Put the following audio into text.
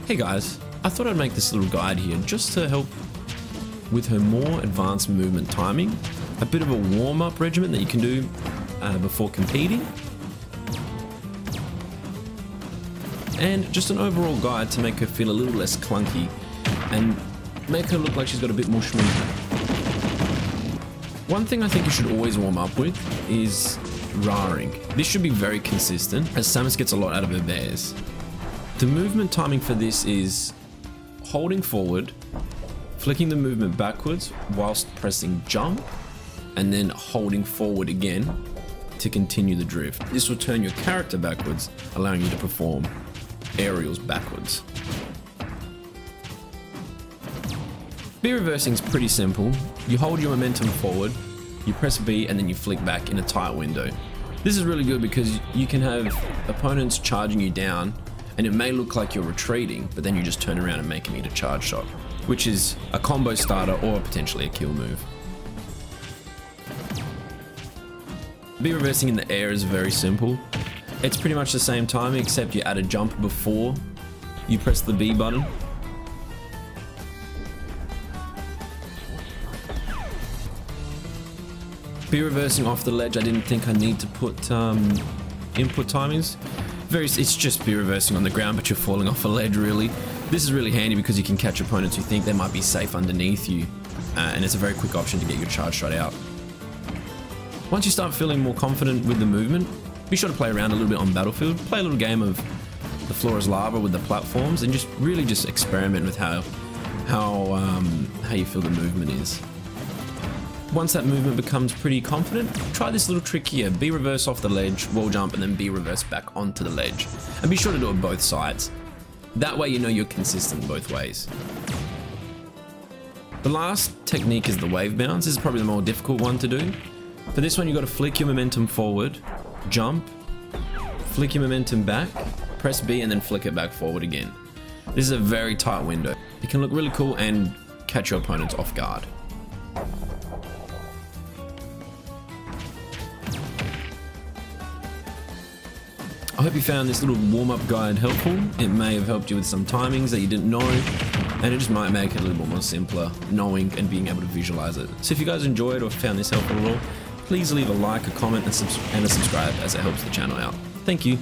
Hey guys, I thought I'd make this little guide here just to help with her more advanced movement timing, a bit of a warm-up regimen that you can do before competing, and just an overall guide to make her feel a little less clunky and make her look like she's got a bit more schmoozing. One thing I think you should always warm up with is raring. This should be very consistent as Samus gets a lot out of her bears. The movement timing for this is holding forward, flicking the movement backwards whilst pressing jump, and then holding forward again to continue the drift. This will turn your character backwards, allowing you to perform aerials backwards. B reversing is pretty simple. You hold your momentum forward, you press B, and then you flick back in a tight window. This is really good because you can have opponents charging you down and it may look like you're retreating, but then you just turn around and make them eat a charge shot, which is a combo starter or potentially a kill move. B reversing in the air is very simple. It's pretty much the same timing except you add a jump before you press the B button. B reversing off the ledge, I didn't think I need to put input timings. It's just B reversing on the ground, but you're falling off a ledge really. This is really handy because you can catch opponents who think they might be safe underneath you, and it's a very quick option to get your charge shot out. Once you start feeling more confident with the movement, be sure to play around a little bit on Battlefield, play a little game of the floor is lava with the platforms, and just really just experiment with how you feel the movement is. Once that movement becomes pretty confident, try this little trick here. B reverse off the ledge, wall jump, and then B reverse back onto the ledge. And be sure to do it both sides. That way you know you're consistent both ways. The last technique is the wave bounce. This is probably the more difficult one to do. For this one, you got to flick your momentum forward, jump, flick your momentum back, press B, and then flick it back forward again. This is a very tight window. It can look really cool and catch your opponents off guard. I hope you found this little warm-up guide helpful. It may have helped you with some timings that you didn't know, and it just might make it a little bit more simpler knowing and being able to visualize it. So if you guys enjoyed or found this helpful at all, please leave a like, a comment, and a subscribe as it helps the channel out. Thank you.